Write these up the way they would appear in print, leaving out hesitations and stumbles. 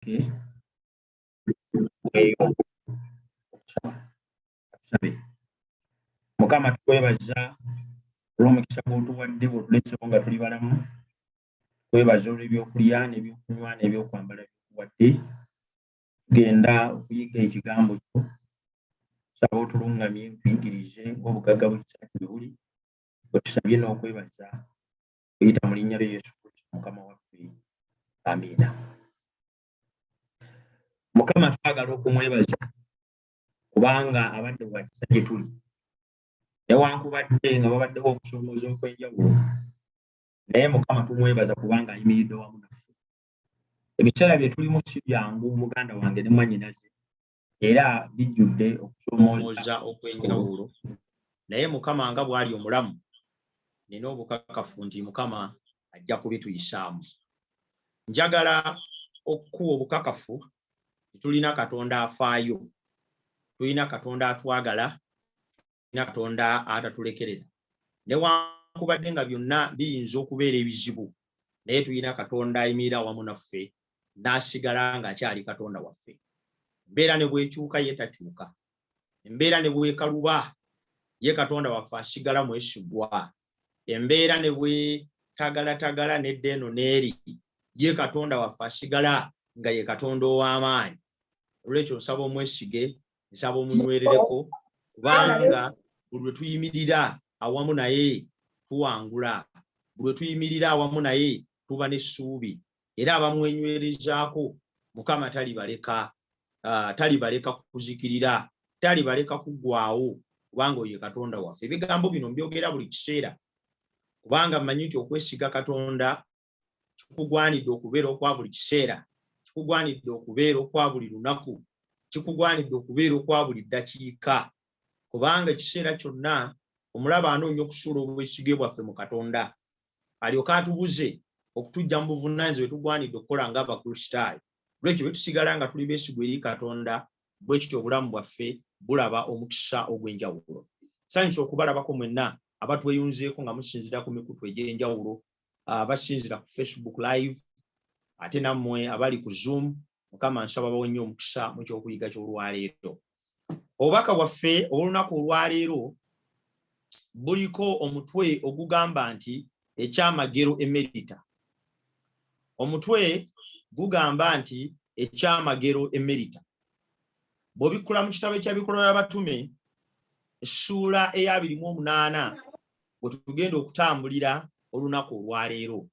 waffe weeyo tusabe. Mukama tukwebaza olw'omukisa gw'otuwadde bw'otuleseko nga tuli balamu. Twebaza olw'ebyokulya n'ebyokunywa n'ebyokwambala by'otuwadde. Tugenda okuyiga ekigambo kyo. Tusaba otulungamye tuyigirize ng'obugagga bw'ekisa bwe buli. Bwe tusabye n'okwebaza oyita mu linnya lya Yesu Kristo Mukama waffe. Amiina. Mukama twagala okumwebaza kubanga abadde bwa kisa gye tuli. Newankubadde nga babaddewo okusoomooza okw'enjawulo, naye Mukama tumwebaza kubanga ayimiridde wamu naffe. Ebiseera bye tulimu si byangu muganda wange ne mwannyinaze, era bijjudde okusoomooza okw'enjawulo. Naye Mukama nga bw'ali omulamu, nina obukakafu nti Mukama ajja kubituyisaamu. Njagala okuwa obukakafu tulina Katonda afaayo, tulina Katonda atwagala, tulina Katonda atatulekerera. Newankubadde nga byonna biyinza okubeera ebizibu, naye tulina Katonda ayimirira wamu naffe n'asigala ng'akyali Katonda waffe. Embeera ne bw'ekyuka ye takyuka, embeera ne bw'ekaluba ye Katonda waffe asigala mwesigwa, embeera ne bw'etagalatagala n'edda eno n'eri ye Katonda waffe asigala nga ye Katonda ow'amaanyi. Olw'ekyo nsaba omwesige, nsaba omunywerereko, kubanga buli lwe tuyimirira awamu naye tuwangula, buli lwe tuyimirira awamu naye tuba n'essuubi, era abamwenywerezaako Mukama talibaleka kuzikirira, talibaleka kuggwaawo, kubanga oyo ye Katonda waffe. Ebigambo bino mbyogera buli kiseera kubanga mmanyi nti okwesiga Katonda kikugwanidde okubeera okwa buli kiseera, kikugwanidde okubeera okwa buli lunaku, kikugwanidde okubeera okwa buli ddakiika, kubanga ekiseera kyonna omulaba anoonya okusuula obwesige bwaffe mu Katonda alyoke atubuze okutuggya mu buvunaanyizibwa bwe tugwanidde okukola ng'Abakristaayo. Olw'ekyo bwe tusigala nga tuli beesigwa eri Katonda, bwe kityo obulamu bwaffe bulaba omukisa ogw'enjawulo. Nsanyusa okubalabako mwenna abatweyunzeeko nga musinzira ku mikutu egy'enjawulo, basinzira ku Facebook live, ate nammwe abali ku Zoom. Mukama nsaba bawenye omukisa mu kyokuyiga ky'olwaleero. Obubaka bwaffe obw'olunaku olwaleero buliko omutwe ogugamba nti ekyamagero emerita. Omutwe gugamba nti ekyamagero emerita. Bw'obikkula mu kitabo eky'ebikolwa by'abatume essuula eya 28 bwe tugenda okutambulira olunaku olwaleero.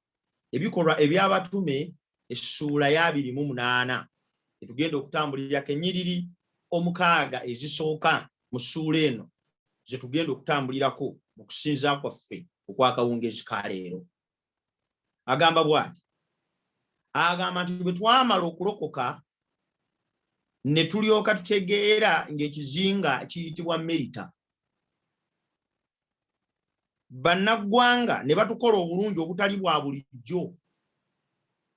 Ebikolwa eby'abatume essuula ya 28 etugenda okutambulira kenyiriri 6 ezisooka mu ssuula eno ze tugenda okutambulirako mu kusinza kwaffe okw'akawungeezi ka leero. Agamba bw'ati, agamba nti bwe twamala okulokoka ne tulyoka tutegeera ng'ekizinga kiyitibwa merita, bannaggwanga ne batukola obulungi obutali bwa bulijjo,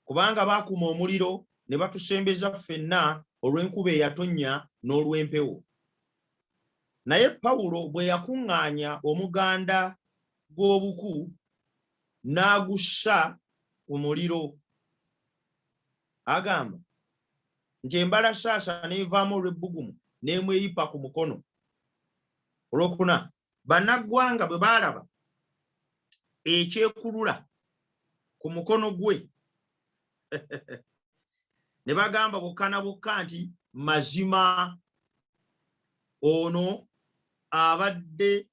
kubanga baakuma omuliro ne batusembeza ffenna olw'enkuba eyatonnya n'olw'empewo. Naye Pawulo bwe yakuŋŋaanya omuganda gw'obuku n'agussa ku muliro. Agamba nti embalasaasa n'evaamu olw'ebbugumu n'emweyipa ku mukono. Olwokuna, bannaggwanga bwe baalaba ekyekulula ku mukono gwe ne bagamba bokka na bokka nti mazima ono abadde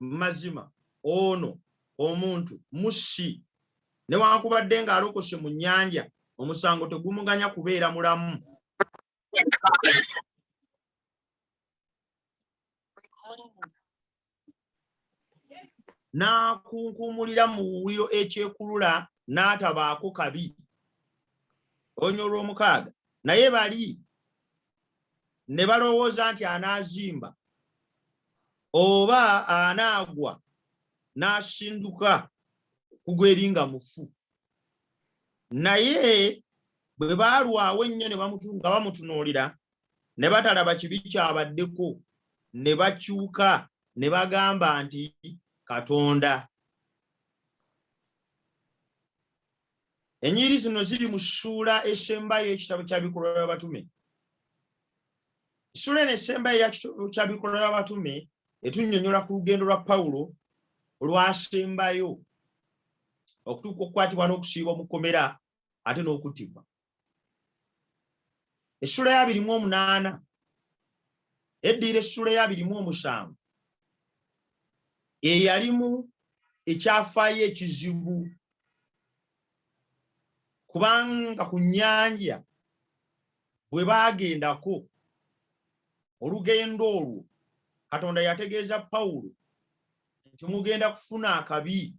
mazima, ono omuntu mussi, newankubadde ng'alokose mu nnyanja omusango tegumuganya kubeera mulamu. N'akunkumulira mu buwuliro ekyekulula n'atabaako kabi. Onyo olw'omukaaga, naye bali ne balowooza nti anaazimba oba anaagwa n'asinduka kugwa eri nga mufu. Naye bwe baalwawo ennyo nga bamutunuulira ne batalaba kibi kyabaddeko, ne bakyuka ne bagamba nti Katonda. Enyiri zino ziri mu ssuula esembayo y'ekitabo kya bikolwa by'abatume. Ssuula esembayo y'ekitabo kya bikolwa by'abatume etunnyonnyola ku lugendo lwa Pawulo olwasembayo okutuuka okukwatibwa n'okusiibwa mu kkomera ate n'okuttibwa. Essuula ya 28 eddiira essuula ya 27 eyalimu ekyafaayo ekizibu kubanga ku nnyanja bwe baagendako olugendo olwo Katonda yategeeza Pawulo nti mugenda kufuna akabi,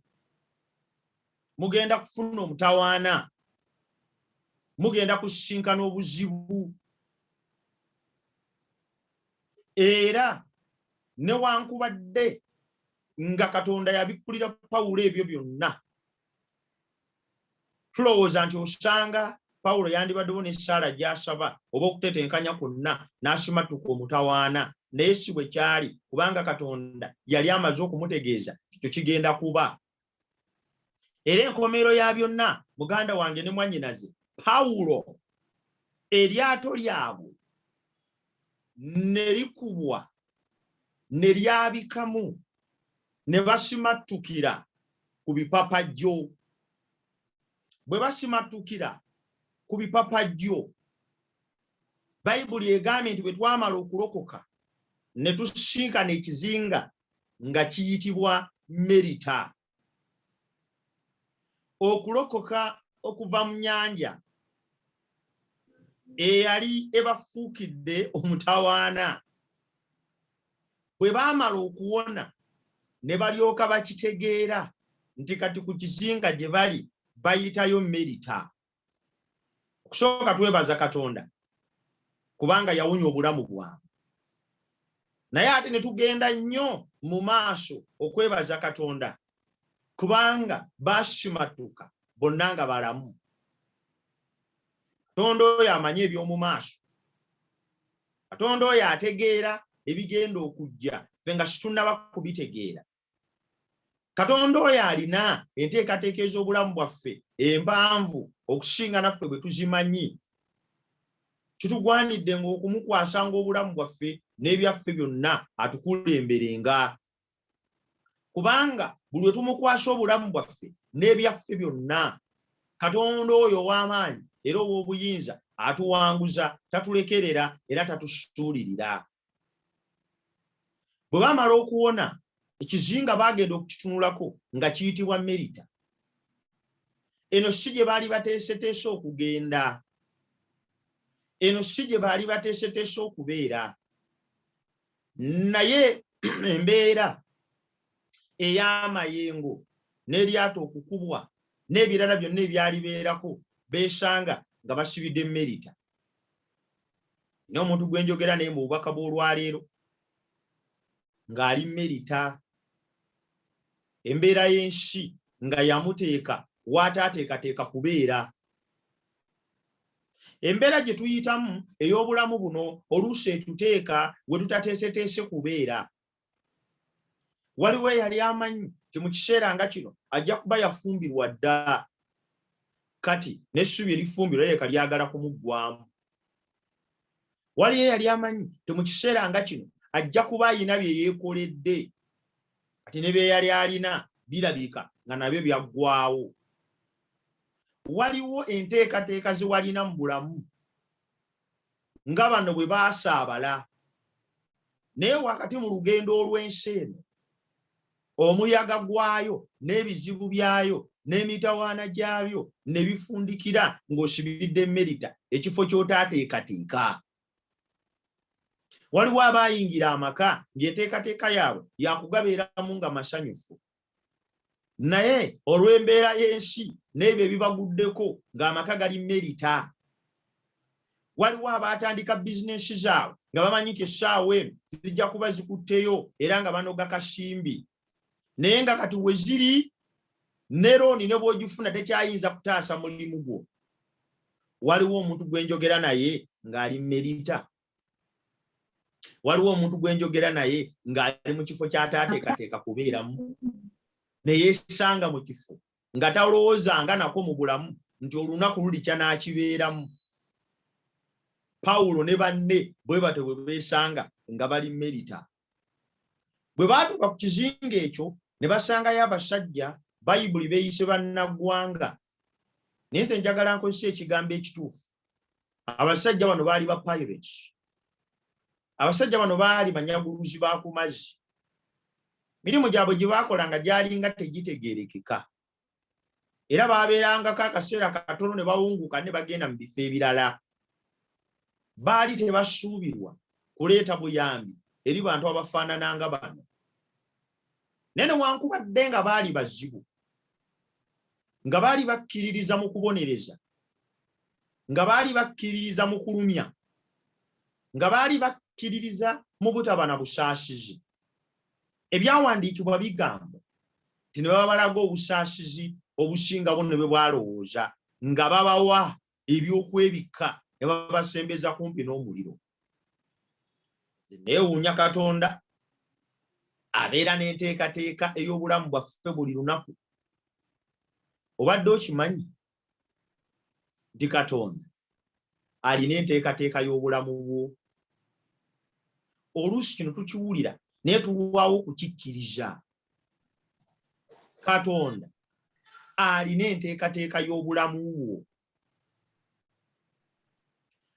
mugenda kufuna omutawaana, mugenda kusisinkana obuzibu. Era newankubadde nga Katonda yabikkulira Pawulo ebyo byonna, tulowooza nti osanga Pawulo yandibaddewo n'essaala gy'asaba oba okutetenkanya kwonna n'asimattuka omutawaana, naye si bwe kyali kubanga Katonda yali amaze okumutegeeza ekyo kigenda kuba. Era enkomeero ya byonna, muganda wange ne mwannyinaze, Pawulo eryato lyabwe ne likubwa ne lyabikamu ne basimattukira ku bipapajjo. Bwe basimattukira ku bipapajjo, Bayibuli egambye nti bwe twamala okulokoka ne tusisinkana ekizinga nga kiyitibwa Merita. Okulokoka okuva mu nnyanja eyali ebafuukidde omutawaana, bwe baamala okuwona ne balyoka bakitegeera nti kati ku kizinga gye bali bayitayo Merita. Okusooka twebaza Katonda kubanga yawonya obulamu bwabwe, naye ate ne tugenda nnyo mu maaso okwebaza Katonda kubanga basimattuka bonna nga balamu. Katonda oyo amanyi eby'omu maaso, Katonda oyo ategeera ebigenda okujja ffe nga situnnaba kubitegeera. Katonda oyo alina enteekateeka ez'obulamu bwaffe empanvu okusinga naffe bwe tuzimanyi. Kitugwanidde ng'okumukwasanga obulamu bwaffe n'ebyaffe byonna atukulemberenga, kubanga buli lwe tumukwasa obulamu bwaffe n'ebyaffe byonna, Katonda oyo ow'amaanyi era ow'obuyinza atuwanguza, tatulekerera era tatusuulirira. Bwe baamala okuwona, ekizinga baagenda okukitunulako nga kiyitibwa Merita. Eno si gye baali bateeseteese okugenda, eno si gye baali bateeseteese okubeera, naye embeera ey'amayengo n'eryato okukubwa n'ebirala byonna ebyali beerako beesanga nga basibidde Merita. N'omuntu gwe njogera naye mu bubaka bw'olwaleero ng'ali Merita, embeera y'ensi nga yamuteeka w'ataateekateeka kubeera. Embeera gye tuyitamu ey'obulamu buno oluusi etuteeka we tutateeseteese kubeera. Waliwo eyali amanyi nti mu kiseera nga kino ajja kuba yafumbirwa dda, kati n'essubi erifumbirwa leka lyagala kumuggwamu. Waliwo eyali amanyi nti mu kiseera nga kino ajja kuba ayina bye yeekoledde, kati ne bye yali alina birabika nga nabyo byaggwaawo. Waliwo enteekateeka ze walina mu bulamu nga bano bwe baasaabala, naye wakati mu lugendo olw'ensi eno omuyaga gwayo n'ebizibu byayo n'emitawaana gyabyo ne bifundikira ng'osibidde Merita, ekifo ky'otaateekateeka. Waliwo abaayingira amaka ng'enteekateeka yaabwe yakugabeeramu nga masanyufu, naye olw'embeera y'ensi n'ebyo ebibaguddeko ng'amaka gali Merita. Waliwo abaatandika bizinensi zaabwe nga bamanyi nti essaawa eno zijja kuba zikutteyo era nga banoga kasimbi, naye nga kati we ziri ne looni ne bw'ogifuna tekyayinza kutaasa mulimu gwo. Waliwo omuntu gwe njogera naye ng'ali Merita. Waliwo omuntu gwe njogera naye ng'ali mu kifo ky'ataateekateeka kubeeramu, ne yeesanga mu kifo nga talowoozanga nako mu bulamu nti olunaku luli kyanakibeeramu. Pawulo ne banne bwe batyo bwe beesanga nga bali Merita. Bwe baatuuka ku kizinga ekyo ne basangayo abasajja Bayibuli beeyise bannaggwanga. Naye nze njagala nkozesa ekigambo ekituufu. Abasajja bano baali ba pirates. Abasajja bano baali banyaguluzi ba ku mazzi. Mirimu gyabwe gye baakolanga gyalinga tegitegeerekeka. Era baabeerangako akaseera katono ne bawunguka ne bagenda mu bifo ebirala. Baali tebasuubirwa kuleeta buyambi eri bantu abafaanananga bano. Naye newankubadde nga baali bazibu, nga baali bakkiririza mu kubonereza, nga baali bakkiririza mu kulumya, nga baali bakkiririza mu butaba na busaasizi, ebyawandiikibwa bigamba nti ne baba balaga obusaasizi obusinga bo ne bwe bwalowooza, nga babawa ebyokwebikka ne babasembeza kumpi n'omuliro. Neewuunya Katonda abeera n'enteekateeka ey'obulamu bwaffe buli lunaku. Obadde okimanyi nti Katonda alina enteekateeka y'obulamu bwo? Oluusi kino tukiwulira naye tulwawo okukikkiriza. Katonda alina enteekateeka y'obulamu bwo.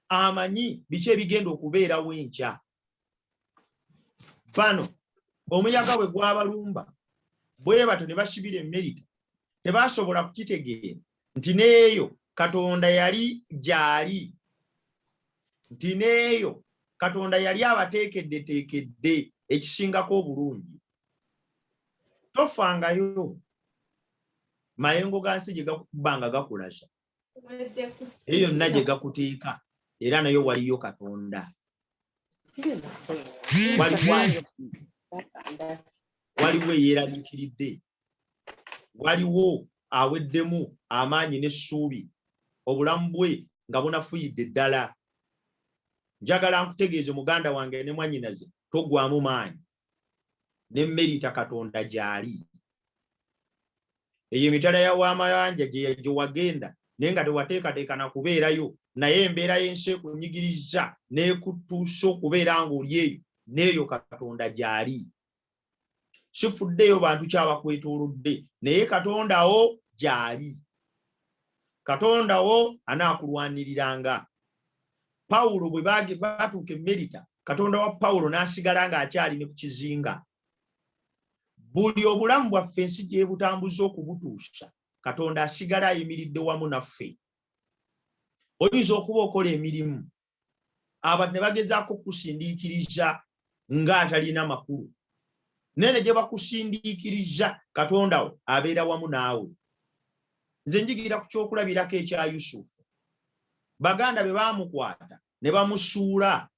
Amanyi biki ebigenda okubeerawo enkya. Bano omuyaga bwe gwabalumba bwe batyo ne basibira e Merita, tebasobola kukitegeera nti n'eyo Katonda yali gyali, nti n'eyo Katonda yali abateekeddeteekedde ekisingako obulungi. Tofangayo mayengo ga nsi gye gakuba nga gakulaza, eyo yonna gye gakuteeka, era nayo waliyo Katonda. Waliwo eyeeraliikiridde, waliwo aweddemu amaanyi n'essuubi, obulamu bwe nga bunafuyidde ddala. Njagala nkutegeeze muganda wange ne mwannyinaze, toggwamu maanyi. Ne Merita Katonda gy'ali. Eyo emitala ya w'amayanja gye wagenda naye nga tewateekateeka na kubeerayo, naye embeera y'ensi ekunyigiriza n'ekutuusa okubeera ng'oli eyo, n'eyo Katonda gy'ali. Sifuddeyo bantu kyabakwetoolodde, naye Katonda wo gy'ali. Katonda wo anaakulwaniriranga. Pawulo bwe baatuuka e Merita, Katonda wa Pawulo n'asigala ng'akyali ne ku kizinga. Buli obulamu bwaffe ensi gye butambuza okubutuusa, Katonda asigala ayimiridde wamu naffe. Oyinza okuba okola emirimu, abantu ne bagezaako okukusindiikiriza ng'atalina makulu, nene gye bakusindiikiriza Katonda wo abeera wamu naawe. Nze njigira ku kyokulabirako ekya Yusufu. Baganda be baamukwata ne bamusuula,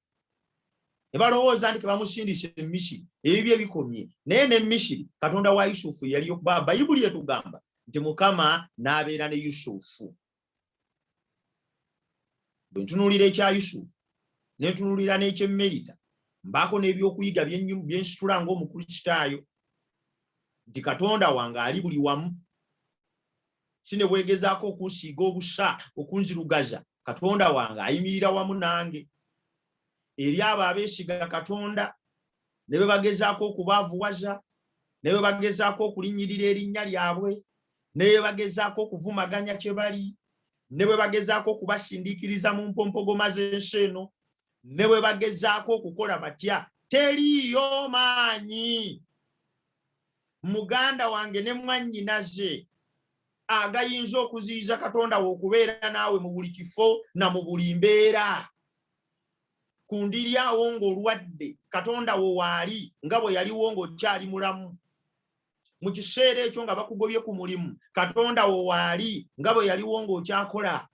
ne balowooza nti bamusindise e Misiri, ebyo ebikomye. Naye ne Misiri Katonda wa Yusufu yaliyo, kuba Bayibuli etugamba nti Mukama n'abeera ne Yusufu. Bwe ntunuulira ekya Yusufu ne ntunuulira n'eky'e Merita, mbaako n'ebyokuyiga bye nsitula ng'omukristaayo, nti Katonda wange ali buli wamu. Si ne bwegezaako okunsiiga obusa, okunzirugaza, Katonda wange ayimirira wamu nange. Eri abo abeesiga Katonda ne bwe bagezaako okubaavuwaza, ne bwe bagezaako okulinnyirira erinnya lyabwe, ne bwe bagezaako okuvumaganya kye bali, ne bwe bagezaako okubasindiikiriza mu mpompogoma z'ensi eno, ne bwe bagezaako okukola batya, teriiyo maanyi muganda wange ne mwannyinaze agayinza okuziyiza Katonda wo okubeera naawe mu buli kifo na mu buli mbeera. Ku ndiri awo ng'olwadde, Katonda wo waali nga bwe yaliwo ng'okyali mulamu. Mu kiseera ekyo nga bakugobye ku mulimu, Katonda wo waali nga bwe yaliwo ng'okyakola.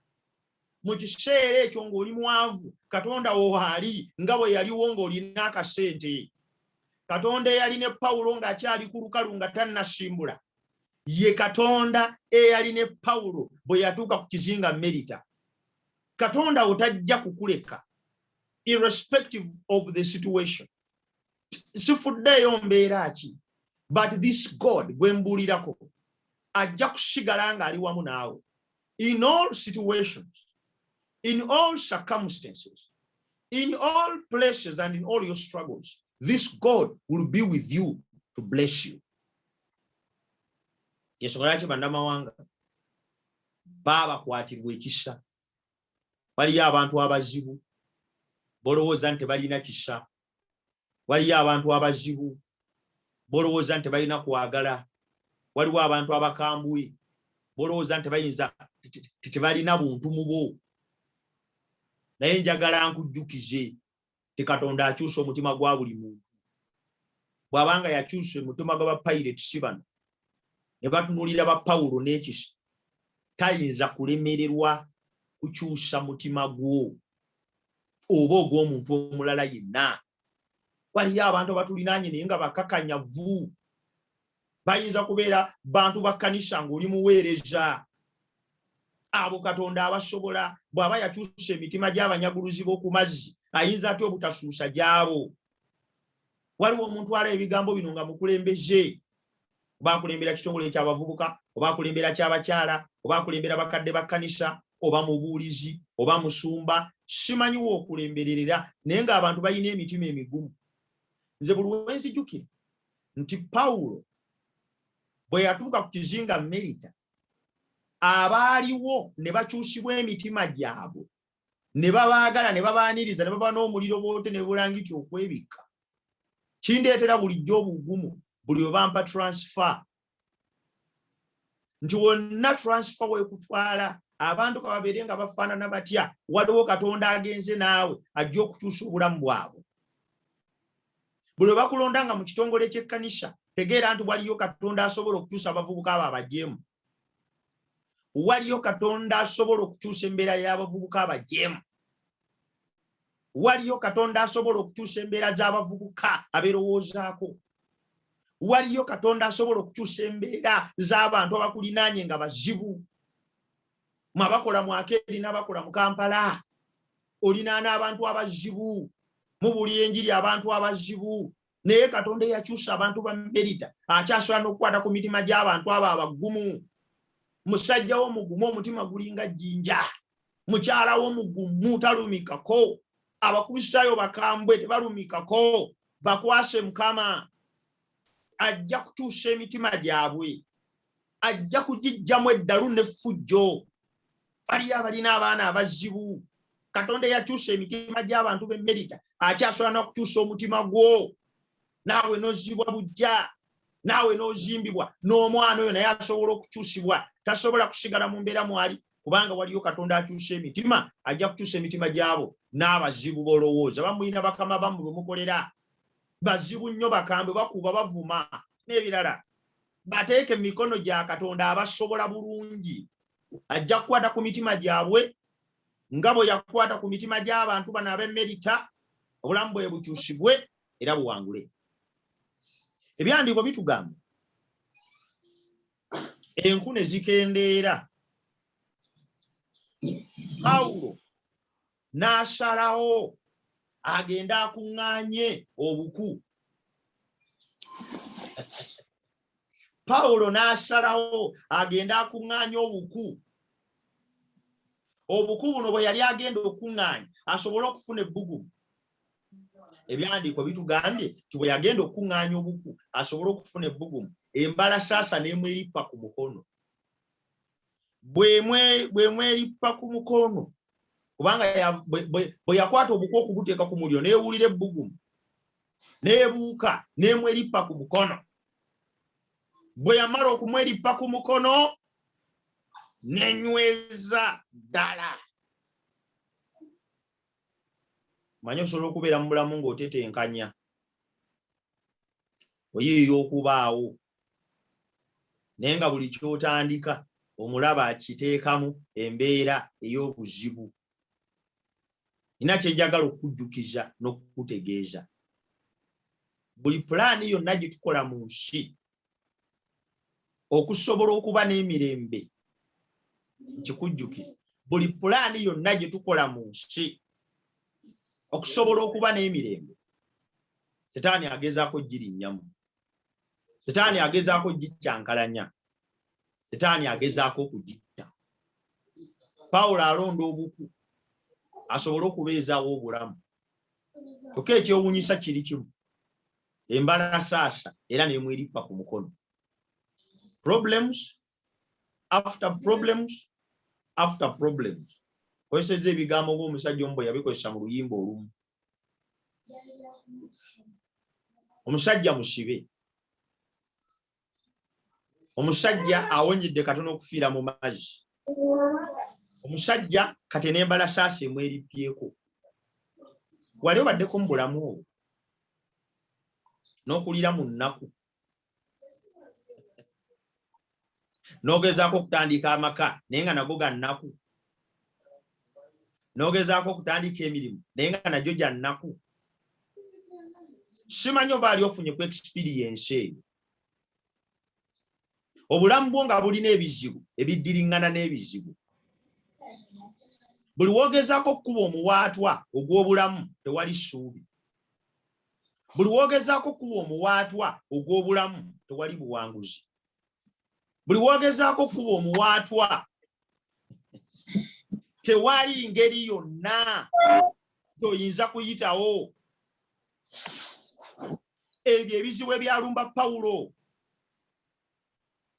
Mu kiseera ekyo ng'oli mwavu, Katonda wo waali nga bwe yaliwo ng'olina akasente. Katonda eyali ne Pawulo ng'akyali ku lukalu nga tannasimbula, ye Katonda eyali ne Pawulo bwe yatuuka ku kizinga Merita. Katonda wo tajja kukuleka irrespective of the situation. Sifuddeeyo mbeera ki, but this God gwe mbuulirako ajja kusigala ng'ali wamu naawe. in all situations, in all circumstances, in all places and in all your struggles, this God will be with you to bless you. Yesogalachi bandamawanga baba kwatirwa ekisa. Waliyo abantu abazibu bolowooza nti balina kisa. Waliyo abantu abazibu bolowooza nti balina kwagala. Waliwo abantu abakambwe bolowooza nti bayinza tebalina buntu mu bo. Naye njagala nkujjukize ti Katonda akyusa omutima gwa buli muntu. Bw'abanga yakyusa omutima gwa Pilate bano ne batunuulira ba Pawulo n'ekisa, tayinza kulemererwa kukyusa mutima gwo oba ogw'omuntu omulala yenna. Waliyo abantu abatulinaanye naye nga bakakanyavu. Bayinza kubeera bantu ba kkanisa ng'oli muweereza. Abo Katonda abasobola bw'aba yakyusa emitima gy'abanyaguluzi b'oku mazzi, ayinza ate obutasuusa gy'abo. Waliwo omuntu alaba ebigambo bino nga mukulembeze, oba akulembera kitongole ky'abavubuka, oba akulembera ky'abakyala, oba akulembera bakadde ba kkanisa, oba mubuulizi, oba musumba, simanyiwo okulemberera, naye ng'abantu balina emitima emigumu. Nze buli lwe nzijjukira nti Pawulo bwe yatuuka ku kizinga Merita, abaaliwo ne bakyusibwa emitima gyabwe, ne babaagala, ne babaaniriza, ne baba n'omuliro boote ne bulangiti okwebikka. Kindeetera bulijjo obugumu buli we bampa transfer, nti wonna transfer weekutwala abantu kababeere nga bafaanana batya, waliwo Katonda agenze naawe ajja okukyusa obulamu bwabwe. Buli we bakulonda nga mu kitongole ky'ekkanisa, tegeera nti waliyo Katonda asobola okukyusa abavubuka abo abajeemu. Waliyo Katonda asobola okukyusa embeera y'abavubuka abajeemu. Waliyo Katonda asobola okukyusa embeera z'abavubuka abeerowoozaako. Waliyo Katonda asobola okukyusa embeera z'abantu abakulinaanye nga bazibu. Mwabakola mu Akeedi n'abakola mu Kampala, olinaana abantu abazibu, mubuli enjiri abantu abazibu, naye Katonda yakyusa abantu ba Merita akyasobola n'okukwata ku mitima gy'abantu abo abagumu. Musajja w'omugumu omutima gulinga jjinja, mukyala w'omugumu talumikako, abakristaayo bakambwe tebalumikako. Bakwase Mukama, ajja kukyusa emitima gyabwe, ajja kugijjamu eddalu n'effujjo. Baliyo abalina abaana abazibu, Katonda yakyusa emitima gy'abantu b'e Merita akyasobola n'okukyusa omutima gwo. Naawe n'ozibwa bujja, naawe n'ozimbibwa, n'omwana oyo naye asobola okukyusibwa, tasobola kusigala mu mbeera mwali, kubanga waliyo Katonda akyusa emitima, ajja kukyusa emitima gy'abo n'abazibu bolowooza. Bamulina bakama bammwe bwe mukolera, bazibu nnyo, bakambwe, bakuba, bavuma n'ebirala. Bateeke emikono gya Katonda abasobola bulungi, ajja kukwata ku mitima gyabwe nga bwe yakwata ku mitima gy'abantu bano ab'e Merita, obulamu bwe bukyusibwe era buwangule. Ebyandiiko bitugamba enku ne zikendeera, Pawulo n'asalawo agenda akuŋŋaanye obuku. Pawulo n'asalawo agenda akuŋŋaanya obuku. Obuku buno bwe yali agenda okuŋŋaanya asobole okufuna ebbugumu. Ebyandiiko bitugambye nti bwe yagenda okuŋŋaanya obuku asobole okufuna ebbugumu, embalasaasa n'emwerippa ku mukono. Bw'emwerippa ku mukono, kubanga bwe yakwata obuku okubuteeka ku muliro n'ewulira ebbugumu, n'ebuuka n'emwerippa ku mukono. Bwe yamala okumwerippa ku mukono n'enyweza ddala. Manyi osobola okubeera mu bulamu ng'otetenkanya, oyiiya okubaawo, naye nga buli ky'otandika omulaba akiteekamu embeera ey'obuzibu. Nina kye njagala okukujjukiza n'okukutegeeza. Buli pulaani yonna gye tukola mu nsi okusobola okuba n'emirembe, nkikujjukira, buli pulaani yonna gye tukola mu nsi okusobola okuba n'emirembe, Setaani agezaako girinnyamu, Setaani agezaako gicyankalanya, Setaani agezaako okugitta. Paulo alonda obuku asobole okubeezaawo obulamu. Kyokka ekyewuunyisa kiri kimu, embala saasa era n'emweripa ku mukono. Problems after problems after problems. Kozesezza ebigambo ng'omusajja omu bwe yabikozesa mu luyimba olumu. Omusajja musibe, omusajja awonyedde katono okufiira mu mazzi, omusajja kati n'embala saasa emweripyeko. Wali obaddeko mu bulamu obwo n'okulira mu nnaku, n'ogezaako okutandika amaka naye nga nago ga nnaku, n'ogezaako okutandika emirimu naye nga nagyo gya nnaku. Simanyi oba ali ofunye ku experience eyo. Obulamu bwo nga bulina ebizibu ebiddiriŋŋana n'ebizibu. Buli woogezaako okkuba omuwaatwa ogw'obulamu tewali ssuubi. Buli woogezaako okkuba omuwaatwa ogw'obulamu tewali buwanguzi. Buli woogezaako okkuba omuwaatwa tewali ngeri yonna toyinza kuyitawo. Ebyo ebizibu ebyalumba Pawulo.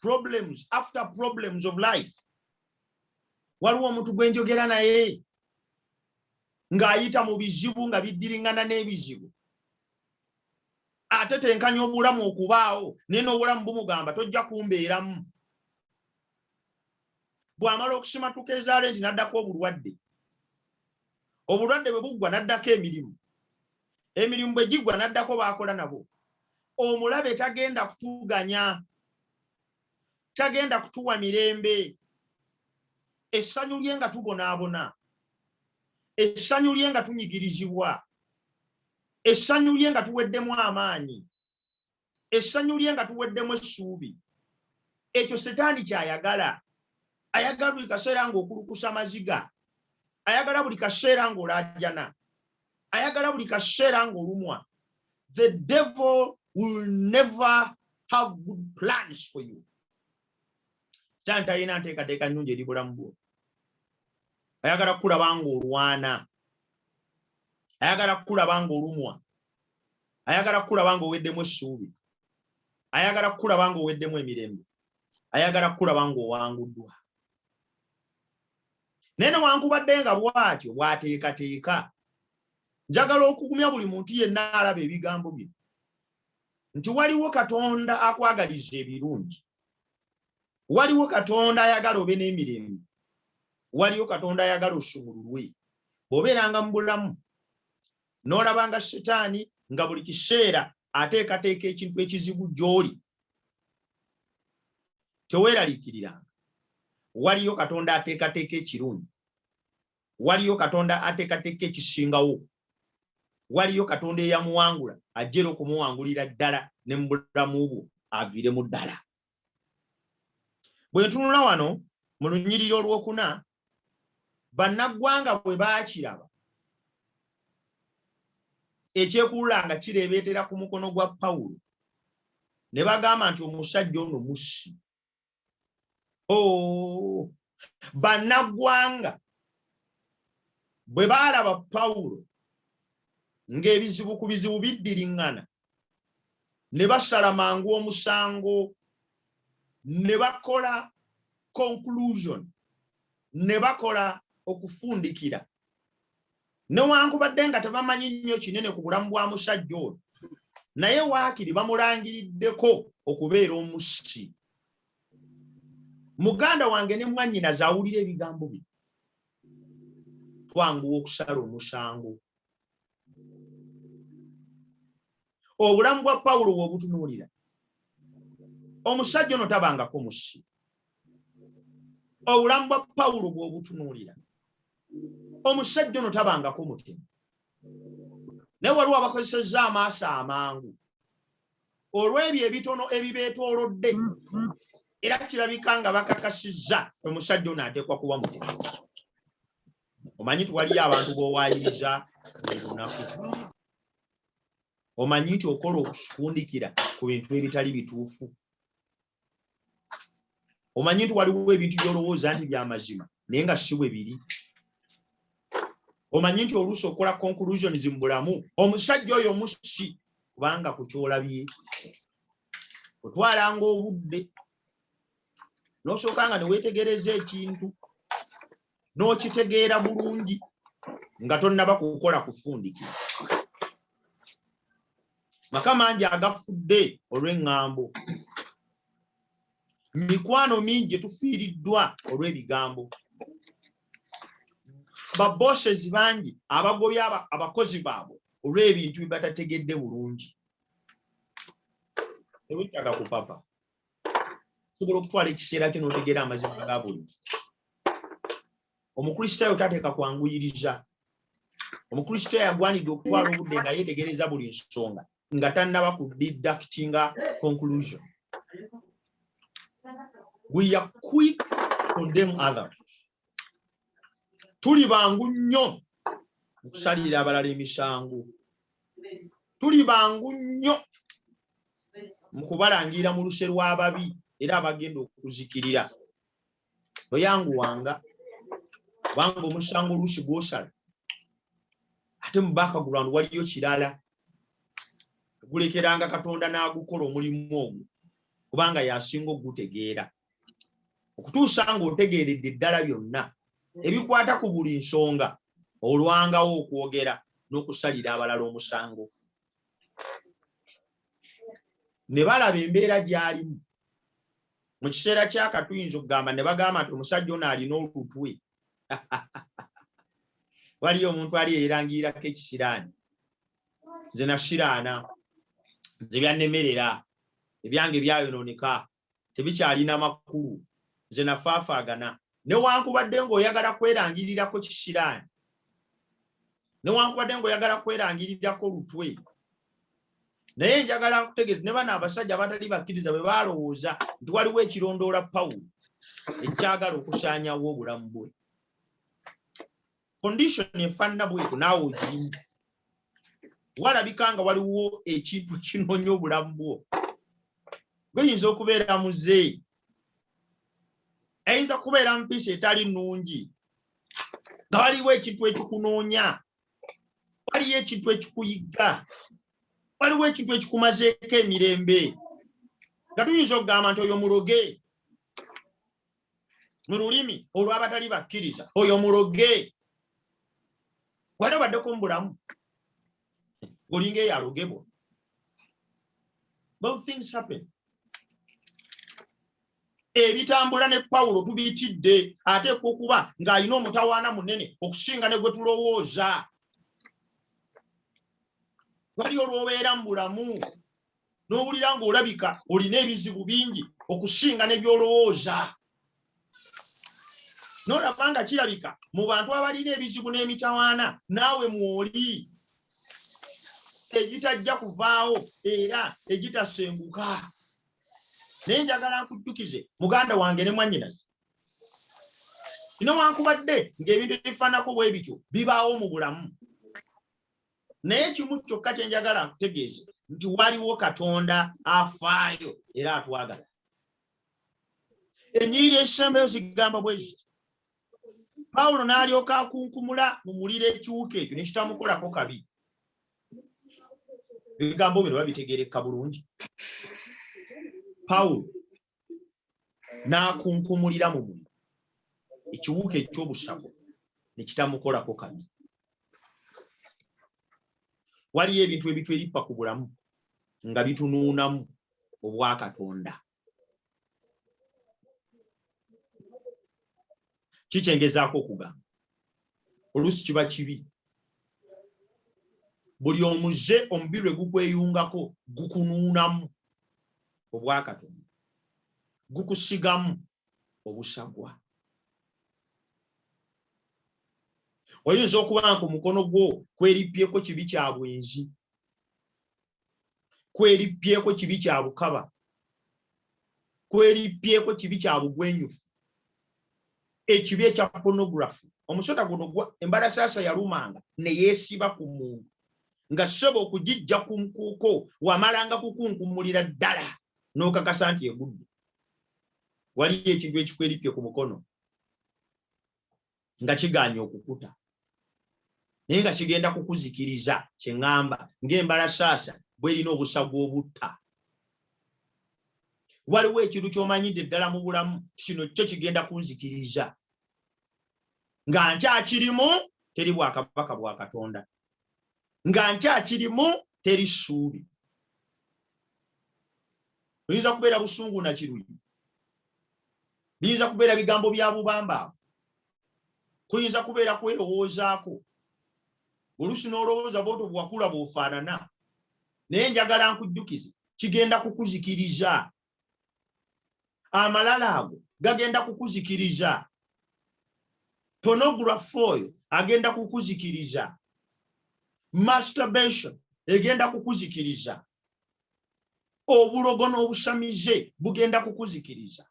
Problems after problems of life. Waliwo omuntu gwe njogera naye ng'ayita mu bizibu nga biddiriŋŋana n'ebizibu. Ate tenkanya obulamu okubaawo naye n'obulamu bumugamba tojja kumbeeramu. Bw'amala okusimatuka ezaale nti n'addako obulwadde. Obulwadde bwe buggwa n'addako emirimu. Emirimu bwe giggwa n'addako baakola nabo. Omulabe tagenda kutuganya, tagenda kutuwa mirembe. Essanyu lye nga tubonaabona, essanyu lye nga tunyigirizibwa, essanyu lye nga tuweddemu amaanyi, essanyu lye nga tuweddemu essuubi. Ekyo Setaani ky'ayagala. Ayagala buli kaseera ng'okulukusa maziga, ayagala buli kaseera ng'olaajana, ayagala buli kaseera ng'olumwa. The devil will never have good plans for you. Setaani talina nteekateeka nnungi eri bulamu bwo. Ayagala kukulaba ng'olwana, ayagala kukulaba ng'olumwa, ayagala kukulaba ng'oweddemu essuubi, ayagala kukulaba ng'oweddemu emirembe, ayagala kukulaba ng'owanguddwa. Naye newankubadde nga bw'atyo bw'ateekateeka, njagala okugumya buli muntu yenna alaba ebigambo bino nti waliwo Katonda akwagaliza ebirungi, waliwo Katonda ayagala obe n'emirembe, waliwo Katonda ayagala osumululwe. Bw'obeeranga mu bulamu n'olabanga Setaani nga buli kiseera ateekateeka ekintu ekizibu gy'oli, teweeraliikiriranga. Waliyo Katonda ateekateeka ekirungi, waliyo Katonda ateekateeka ekisingawo, waliyo Katonda eyamuwangula ajjera okumuwangulira ddala ne mu bulamu bwo aviiremu ddala. Bwe ntunula wano mu lunyiriri olwokuna, bannaggwanga bwe baakiraba ekyekulula nga kireebeetera ku mukono gwa Pawulo, ne bagamba nti omusajja ono mussi. Bannaggwanga bwe baalaba Pawulo ng'ebizibu ku bizibu biddiriŋŋana, ne basala mangu omusango, ne bakola conclusion, ne bakola okufundikira. Newankubadde nga tebamanyi nnyo kinene ku bulamu bwa musajja oyo, naye waakiri bamulangiriddeko okubeera omussi. Muganda wange ne mwannyinaze awulira ebigambo bino, twanguwa okusala omusango. Obulamu bwa Pawulo bw'obutunuulira, omusajja ono tabangako mussi. Obulamu bwa Pawulo bw'obutunuulira, omusajja ono tabangako mutemu. Naye waliwo abakozesezza amaaso amangu olw'ebyo ebitono ebibeetoolodde, era kirabika nga bakakasizza omusajja ono ateekwa kuba mutemu. Omanyi tuwaliyo abantu b'owaayiriza buli lunaku. Omanyi nti okola okufundikira ku bintu ebitali bituufu. Omanyi nti waliwo ebintu by'olowooza nti bya mazima naye nga si bwe biri. Omanyi nti oluusi okola conclusions mu bulamu omusajja oyo musi kubanga ku kyolabye otwalanga obudde n'osooka nga ne weetegereza ekintu n'okitegeera bulungi nga tonnaba kukola kufundikira. Maka mangi agafudde olw'eŋŋambo, mikwano mingi tufiiriddwa olw'ebigambo. Babbosses bangi abagobya abakozi baabwe olw'ebintu bye batategedde bulungi. Ewetaga ku papa sobola okutwala ekiseera kyo n'otegeera amazima ga buli. Omukristaayo tateeka kwanguyiriza. Omukristaayo agwanidde okutwala obudde nga yeetegereza buli nsonga nga tannaba ku deductinga conclusion. We are quick to condemn others. Tuli bangu nnyo okusalira abalala emisango. Tuli bangu nnyo mu kubalangira mu luse lw'ababi era abagenda okuzikirira. Oyanguwanga wanga omusango oluusi gw'osala ate mu background waliyo kirala. Gulekeranga Katonda n'agukola omulimu ogwo kubanga yasinga ogutegeera. Okutuusa ng'otegeeredde eddala byonna ebikwata ku buli nsonga olwangawo okwogera n'okusalira abalala omusango. Ne balaba embeera gy'alimu mu kiseera ky'aka tuyinza okugamba ne bagamba nti omusajja ono alina olutwe. Waliyo omuntu ali yeerangirirako ekisiraani. Nze nasiraana, nze byannemerera, ebyange byayonooneka, tebikyalina makulu, nze nafaafaagana. Newankubadde ng'oyagala kwerangirirako kisiraani, newankubadde ng'oyagala kwerangirirako lutwe, naye njagala kutegeeza ne bano abasajja abatali bakkiriza bwe baalowooza nti waliwo ekirondoola Pawulo ekyagala okusaanyawo obulamu bwe. Condition efaanana bweko naawe ogirimu. Walabika nga waliwo ekintu kinoonya obulamu bwo. Goyinza okubeera muzeeyi, eyinza kubeera mpisa etali nnungi, nga waliwo ekintu ekikunoonya, waliyo ekintu ekikuyigga, waliwo ekintu ekikumazeeko emirembe, nga tuyinza okugamba nti oyo muroge. Mu lulimi olw'abatali bakkiriza oyo muroge. Wali obaddeko mu bulamu olinga eyalogebwa. Both things happen. Ebitambula ne Pawulo tubiyitidde ateekwa okuba ng'alina omutawaana munene okusinga ne gwe tulowooza. Wali olw'obeera mu bulamu n'owulira ng'olabika olina ebizibu bingi okusinga ne by'olowooza. N'olaba nga kirabika mu bantu abalina ebizibu n'emitawaana naawe mwoli egitajja kuvaawo era egitasenguka. Naye njagala nkujjukize muganda wange ne mwannyinaze, newankubadde ng'ebintu ebifaanako bwe bityo bibaawo mu bulamu, naye kimu kyokka kye njagala nkutegeeze nti waliwo Katonda afaayo era atwagala. Ennyiriri ezisembayo zigamba bwe ziti Pawulo n'alyoka akunkumula mu muliro ekiwuka ekyo ne kitamukolako kabi. Ebigambo bino babitegeereka bulungi. Pawulo n'akunkumulira mu muliro ekiwuka eky'obusago ne kitamukolako kabi. Waliyo ebintu ebitwerippa ku bulamu nga bitunuunamu obwa Katonda. Kikyengezaako okugamba oluusi kiba kibi. Buli omuze omubiri lwe gukweyungako gukunuunamu obwa Katonda, gukusigamu obusagwa. Oyinza okuba nga omukono gwo kwerippyeko kibi kya bwenzi, kwerippyeko kibi kya bukaba, kwerippyeko kibi kya bugwenyufu, ekibi ekya pornography. Omusota guno embalasaasa yalumanga ne yeesiba ku muntu nga soba okugijja ku nkuuko wamalanga kukunkumulira ddala n'okakasa nti egudde. Waliyo ekintu ekikwerippye ku mukono nga kiganya okukuta naye nga kigenda kukuzikiriza kyeŋŋamba ng'embalasaasa bw'erina obusagu obutta. Waliwo ekintu ky'omanyidde ddala mu bulamu, kino kyo kigenda kunzikiriza nga nkyakirimu, teri bwakabaka bwa Katonda, nga nkyakirimu, teri ssuubi. Biyinza kubeera busungu na kiruyi, biyinza kubeera bigambo bya bubamba, kuyinza kubeera kwerowoozaako. Oluusi n'olowooza bw'otyo bwakula bw'ofaanana, naye njagala nkujjukize kigenda kukuzikiriza. Amalala ago gagenda kukuzikiriza. Pornography oyo agenda kukuzikiriza. Masturbation egenda kukuzikiriza. Obulogo n'obusamize bugenda kukuzikiriza.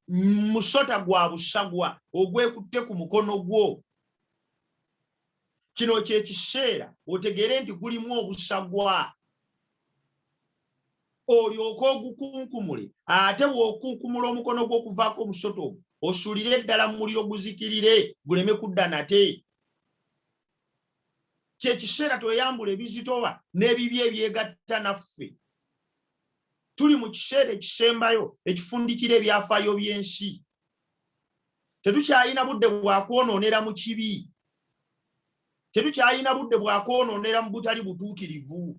Musota gwa busagwa ogwekutte ku mukono gwo, kino kye kiseera otegere nti gulimu obusagwa, olyoke ogukunkumule. Ate bw'okunkumula omukono gwo okuvaako omusota ogwo, osuulire ddala mu muliro guzikirire, guleme kudda nate. Kye kiseera tweyambula ebizitoba n'ebibi ebyegatta naffe. Tuli mu kiseera ekisembayo ekifundikira ebyafaayo by'ensi. Tetukyalina budde bwa kwonoonera mu kibi. Tetukyalina budde bwa kwonoonera mu butali butuukirivu.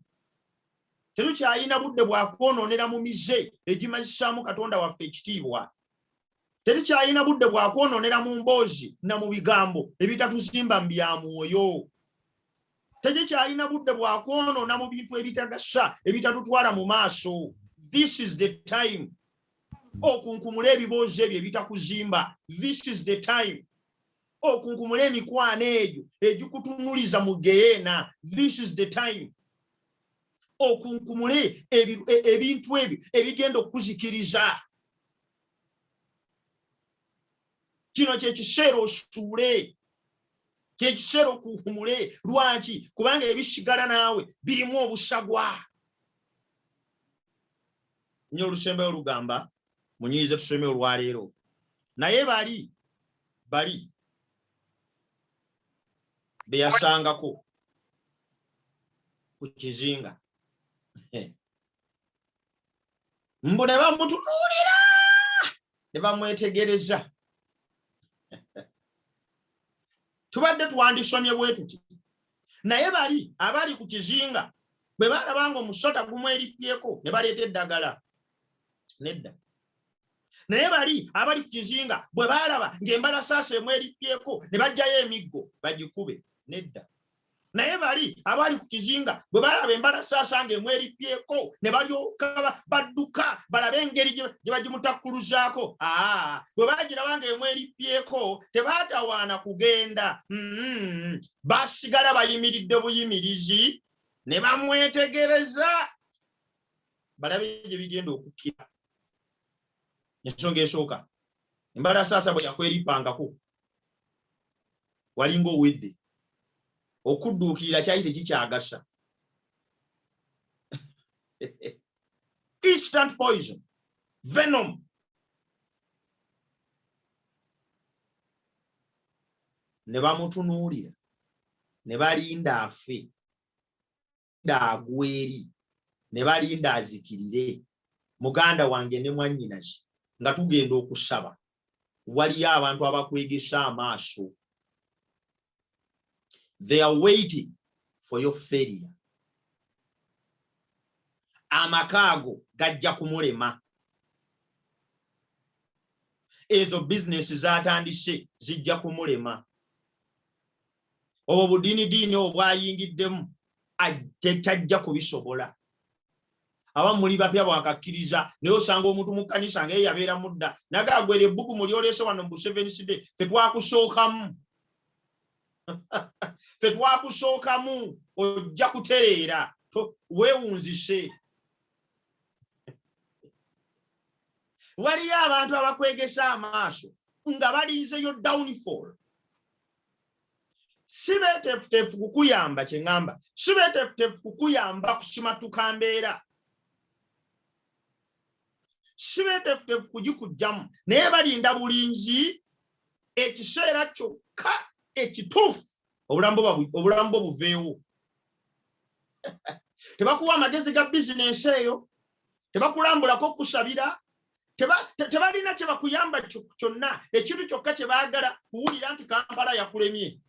Tetukyalina budde bwa kwonoonera mu mize egimazisaamu Katonda waffe ekitiibwa. Tetukyalina budde bwa kwonoonera mu mboozi na mu bigambo ebitatuzimba mu bya mwoyo. Tetukyalina budde bwa kwonoona mu bintu ebitagasa ebitatutwala mu maaso. This is the time. Okunkumula ebiboozi ebyo ebitakuzimba. This is the time. Okunkumula emikwano egyo egikutunuliza mu geyeena. This is the time. Okunkumule ebintu ebyo ebigenda okuzikiriza. Kino kye kiseera osuule, kye kiseera okunkumule. Lwaki? Kubanga ebisigala naawe birimu obusagwa. Nnyo olusembe olugamba munyiize tusome olwaleero. Naye bali be yasangako ku kizinga, mbu ne bamutunuulira ne bamwetegereza. Tubadde twandisomye bwe tuti, naye bali abali ku kizinga bwe balabanga omusota gumwerippyeko ne baleeta eddagala. Nedda. Naye bali abali ku kizinga bwe balaba ng'embalasaasa emwerippyeko ne bajjayo emiggo bagikube. Nedda. Naye bali abali ku kizinga bwe balaba embalasaasa ng'emwerippyeko ne balyoka badduka balabe engeri gye bagimutakkuluzaako. Bwe bagiraba ng'emwerippyeko tebaatawaana kugenda. Basigala bayimiridde buyimirizi ne bamwetegereza balabe gye bigenda okukkira. Ensonga esooka, embalasaasa bwe yakwerippangako walinga owedde, okudduukirira kyali tekikyagasa. Instant poison, venom. Ne bamutunuulira ne balinda afe, agweri, ne balinda azikirire. Muganda wange ne mwannyinaze nga tugenda okusaba, waliyo abantu abakwegesa amaaso. They are waiting for your failure. Amakaago gajja kumulema. Ezo business zatandise zijja kumulema. Obwo budiinidiini obwayingiddemu tajja kubisobola. Abamu muli bapya bwakakkiriza naye osanga omuntu mu kkanisa nga ye yabeera mudda nagagwera ebbuku muli oleese wano mu Seventh Day. Ffe twakusookamu. Ffe twakusookamu ojja kutereera weewunzise. Waliyo abantu abakwegesa amaaso nga balinzeyo downfall. Si beeteefuteefu kukuyamba kye ŋŋamba, si beeteefuteefu kukuyamba kusimatuka mbeera. Si beeteefuteefu kugikuggyamu naye balinda bulinzi ekiseera kyokka ekituufu obulambo buveewo. Tebakuwa amagezi ga bizinensi eyo, tebakulambulako kusabira, tebalina kye bakuyamba kyonna. Ekintu kyokka kye baagala kuwulira nti Kampala yakulemye.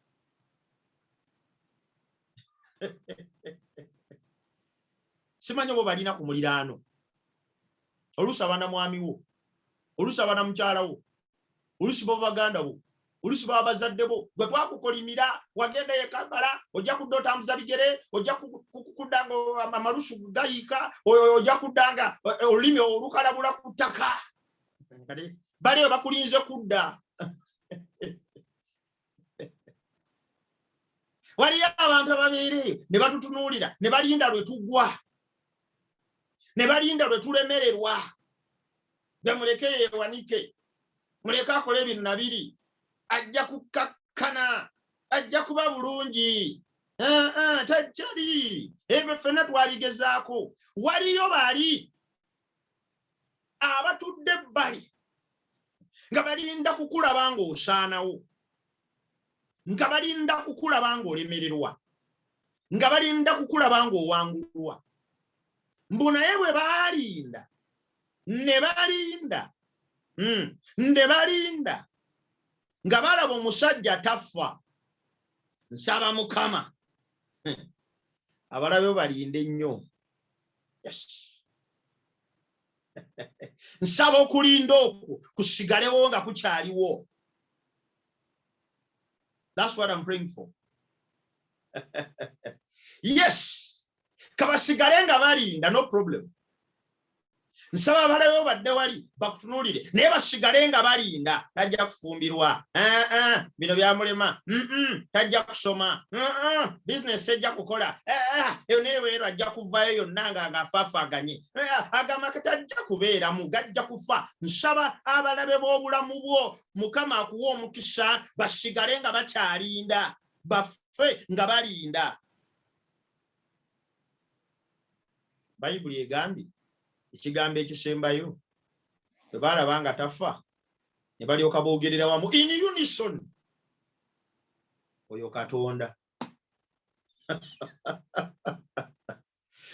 Simanyi obo balina ku muliraano. Oluusi abaana mwami wo, oluusi abaana mukyala wo, oluusi bo baganda bo, oluusi baba bazadde bo. Gwe twakukolimira wagenda ye Kampala, ojja kudda otambuza bigere, ojja kuddanga amalusu gayiika, ojja kuddanga olulimi olukalabula ku ttaka. Baliyo bakulinze kudda. Waliyo abantu ababeereyo ne batutunuulira ne balinda lwe tugwa, ne balinda lwe tulemererwa. Bamuleke yeewanike, muleke akole ebintu na biri, ajja kukakkana, ajja kuba bulungi. Tajjali ebyo ffenna twabigezaako. Waliyo baali abatudde ebbali nga balinda kukulaba ng'osaanawo, nga balinda kukulaba ng'olemererwa, nga balinda kukulaba ng'owangulwa. Mbu naye bwe baalinda ne balinda nga balaba omusajja tafa, nsaba Mukama abalabe balinde nnyo. Nsaba okulinda okwo kusigalewo nga kukyaliwo. That's what I'm praying for. Yes, kabasigale nga balinda, no problem. Nsaba abalabe badde wali bakutunuulire naye basigale nga balinda. Tajja kufumbirwa, bino byamulema, tajja kusoma, bizinesi tejja kukola, eyo neero ajja kuvaayo yonna ng'afaafaaganye, agamba tajja kubeeramu, gajja kufa. Nsaba abalabe b'obulamu bwo Mukama akuwa omukisa, basigale nga bakyalinda, bafe nga balinda. Bayibuli egambye ekigambo ekisembayo bwe baalaba nga tafa ne balyoka boogerera wamu in unison, oyo Katonda.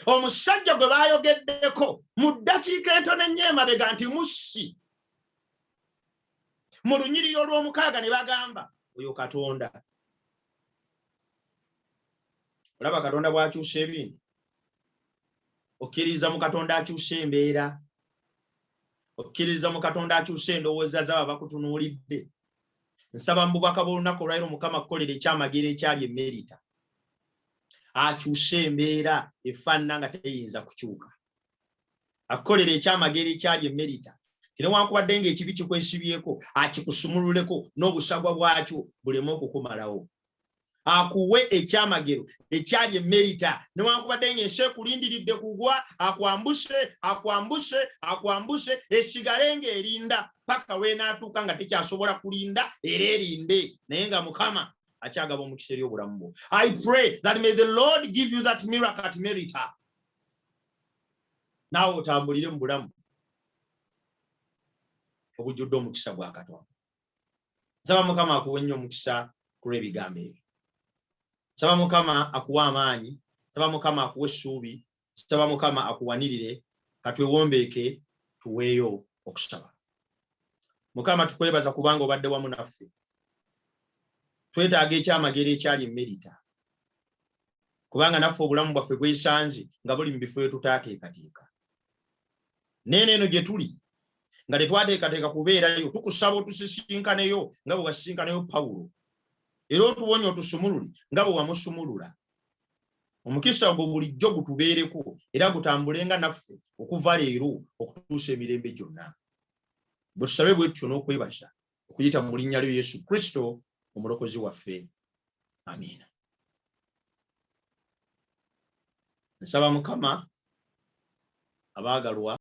Omusajja gwe baayogeddeko mu ddakiika entono ennyo emabega nti mussi, mu lunyiriri olw'omukaaga ne bagamba oyo Katonda. Olaba Katonda bw'akyusa ebintu. Okkiriza mu Katonda akyusa embeera, okkiriza mu Katonda akyusa endowooza z'abo bakutunuulidde. Nsaba mu bubaka bw'olunaku olwaleero Mukama akukolera ekyamagero ekyali emerita, akyusa embeera efaanana nga teyinza kukyuka. Akukolera ekyamagero ekyali emerita, newankubadde ng'ekibi kikwesibyeko akikusumululeko n'obusagwa bwakyo buleme okukumalawo. Akuwe ekyamagero ekyali emerita, newankubadde ng'ensi ekulindiridde kugwa, akwambuse esigale ng'erinda paka weenaatuuka nga tekyasobola kulinda era erinde, naye nga Mukama akyagaba omukisa eri obulamu bwo. I pray that may the Lord give you that miracle at Merita. Naawe otambulire mu bulamu obujjudde omukisa gwa Katonda. Nsaba Mukama akuwe nnyo omukisa ku lw'ebigambo ebyo. Nsaba Mukama akuwa amaanyi, nsaba Mukama akuwa essuubi, nsaba Mukama akuwanirire, katwewombeeke tuweeyo okusaba. Mukama tukwebaza kubanga obadde wamu naffe. Twetaaga ekyamagero ekyali emerita, kubanga naffe obulamu bwaffe bwesanze nga buli mu bifo bye tutaateekateeka. Neeno gye tuli nga tetwateekateeka kubeerayo, tukusaba otusisinkaneyo nga bwe wasisinkanayo Pawulo, era otuwonye otusumulule nga bwe wamusumulula. Omukisa ogwo bulijjo gutubeereko era gutambulenga naffe okuva leero okutuusa emirembe gyonna. Bwe tusabe bwetyo n'okwebaza okuyita mu linnya lya Yesu Kristo omulokozi waffe. Amiina. Nsaba Mukama abaagalwa